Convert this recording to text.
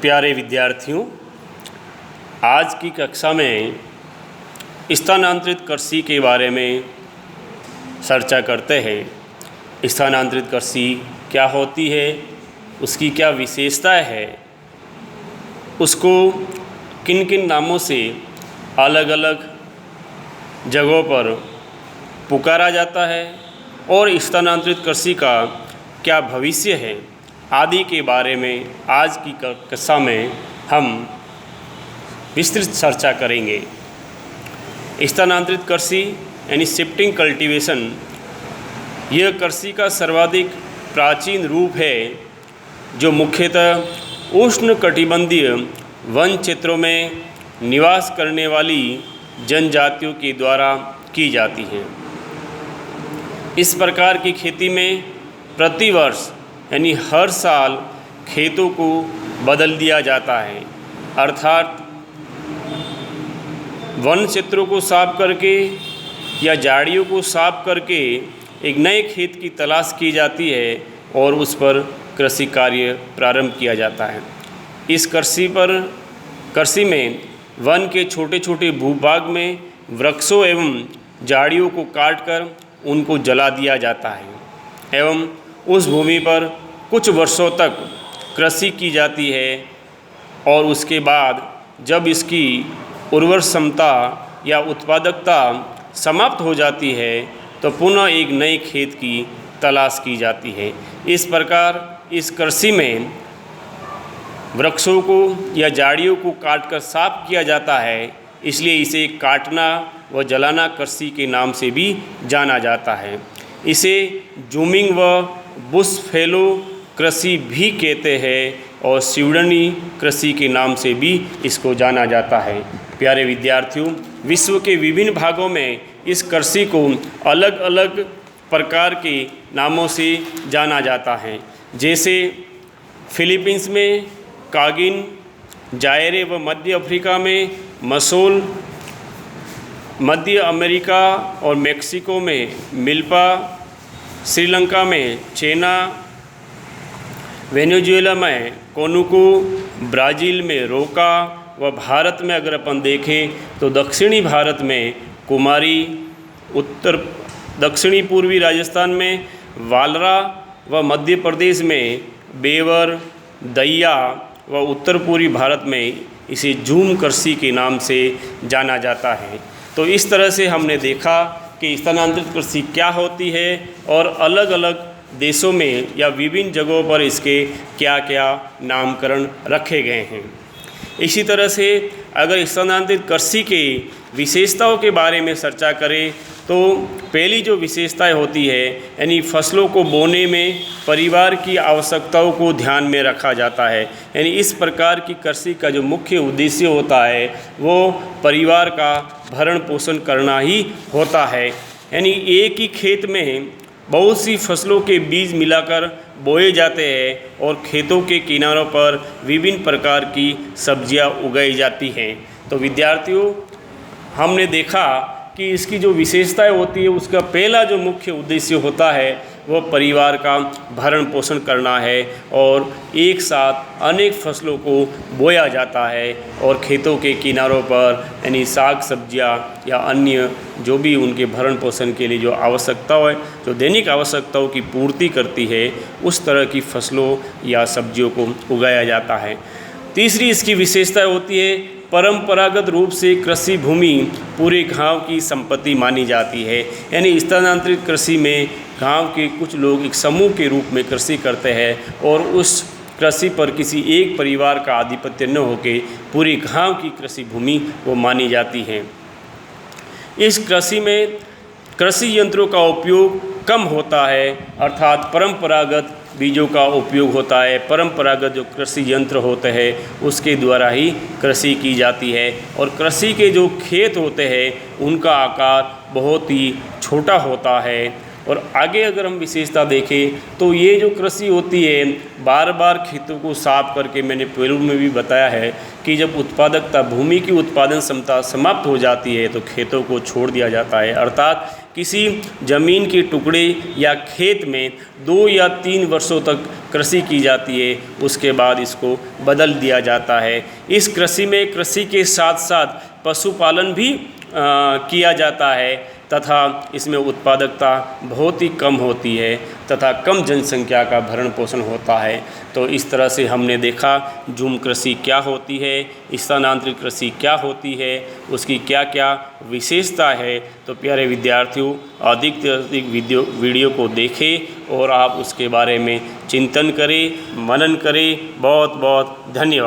प्यारे विद्यार्थियों, आज की कक्षा में स्थानांतरित कृषि के बारे में चर्चा करते हैं। स्थानांतरित कृषि क्या होती है, उसकी क्या विशेषताएं है, उसको किन किन नामों से अलग अलग जगहों पर पुकारा जाता है और स्थानांतरित कृषि का क्या भविष्य है आदि के बारे में आज की कक्षा में हम विस्तृत चर्चा करेंगे। स्थानांतरित कृषि यानी शिफ्टिंग कल्टीवेशन, यह कृषि का सर्वाधिक प्राचीन रूप है जो मुख्यतः उष्णकटिबंधीय वन क्षेत्रों में निवास करने वाली जनजातियों के द्वारा की जाती है। इस प्रकार की खेती में प्रतिवर्ष यानी हर साल खेतों को बदल दिया जाता है, अर्थात वन क्षेत्रों को साफ करके या झाड़ियों को साफ करके एक नए खेत की तलाश की जाती है और उस पर कृषि कार्य प्रारंभ किया जाता है। इस कृषि में वन के छोटे छोटे भूभाग में वृक्षों एवं झाड़ियों को काटकर उनको जला दिया जाता है एवं उस भूमि पर कुछ वर्षों तक कृषि की जाती है और उसके बाद जब इसकी उर्वर क्षमता या उत्पादकता समाप्त हो जाती है तो पुनः एक नए खेत की तलाश की जाती है। इस प्रकार इस कृषि में वृक्षों को या झाड़ियों को काटकर साफ किया जाता है, इसलिए इसे काटना व जलाना कृषि के नाम से भी जाना जाता है। इसे जूमिंग व बुश फैलो कृषि भी कहते हैं और स्वीडनी कृषि के नाम से भी इसको जाना जाता है। प्यारे विद्यार्थियों, विश्व के विभिन्न भागों में इस कृषि को अलग अलग प्रकार के नामों से जाना जाता है, जैसे फिलीपींस में कागिन, जायरे व मध्य अफ्रीका में मसोल, मध्य अमेरिका और मेक्सिको में मिल्पा, श्रीलंका में चेना, वेनेजुएला में कोनुको, ब्राज़ील में रोका व भारत में अगर अपन देखें तो दक्षिणी भारत में कुमारी, दक्षिणी पूर्वी राजस्थान में वालरा व मध्य प्रदेश में बेवर, दैया व उत्तर पूर्वी भारत में इसे झूम कृषि के नाम से जाना जाता है। तो इस तरह से हमने देखा कि स्थानांतरित कृषि क्या होती है और अलग अलग देशों में या विभिन्न जगहों पर इसके क्या क्या नामकरण रखे गए हैं। इसी तरह से अगर स्थानांतरित कृषि के विशेषताओं के बारे में चर्चा करें तो पहली जो विशेषताएं होती है यानी फसलों को बोने में परिवार की आवश्यकताओं को ध्यान में रखा जाता है। यानी इस प्रकार की कृषि का जो मुख्य उद्देश्य होता है वो परिवार का भरण पोषण करना ही होता है। यानी एक ही खेत में बहुत सी फसलों के बीज मिलाकर बोए जाते हैं और खेतों के किनारों पर विभिन्न प्रकार की सब्जियां उगाई जाती हैं। तो विद्यार्थियों, हमने देखा कि इसकी जो विशेषताएं होती है उसका पहला जो मुख्य उद्देश्य होता है वो परिवार का भरण पोषण करना है और एक साथ अनेक फसलों को बोया जाता है और खेतों के किनारों पर यानी साग सब्जियां या अन्य जो भी उनके भरण पोषण के लिए जो आवश्यकताओं है, जो दैनिक आवश्यकताओं की पूर्ति करती है, उस तरह की फसलों या सब्जियों को उगाया जाता है। तीसरी इसकी विशेषता होती है परंपरागत रूप से कृषि भूमि पूरे गांव की संपत्ति मानी जाती है। यानी स्थानांतरित कृषि में गांव के कुछ लोग एक समूह के रूप में कृषि करते हैं और उस कृषि पर किसी एक परिवार का आधिपत्य न होकर पूरे गांव की कृषि भूमि वो मानी जाती है। इस कृषि में कृषि यंत्रों का उपयोग कम होता है, अर्थात परंपरागत बीजों का उपयोग होता है। परंपरागत जो कृषि यंत्र होते हैं उसके द्वारा ही कृषि की जाती है और कृषि के जो खेत होते हैं उनका आकार बहुत ही छोटा होता है। और आगे अगर हम विशेषता देखें तो ये जो कृषि होती है बार बार खेतों को साफ करके, मैंने पूर्व में भी बताया है कि जब उत्पादकता, भूमि की उत्पादन क्षमता समाप्त हो जाती है तो खेतों को छोड़ दिया जाता है, अर्थात किसी ज़मीन के टुकड़े या खेत में 2 या 3 वर्षों तक कृषि की जाती है, उसके बाद इसको बदल दिया जाता है। इस कृषि में कृषि के साथ साथ पशुपालन भी किया जाता है तथा इसमें उत्पादकता बहुत ही कम होती है तथा कम जनसंख्या का भरण पोषण होता है। तो इस तरह से हमने देखा झूम कृषि क्या होती है, स्थानांतरित कृषि क्या होती है, उसकी क्या क्या विशेषता है। तो प्यारे विद्यार्थियों, अधिक से अधिक वीडियो को देखें और आप उसके बारे में चिंतन करें, मनन करें। बहुत बहुत धन्यवाद।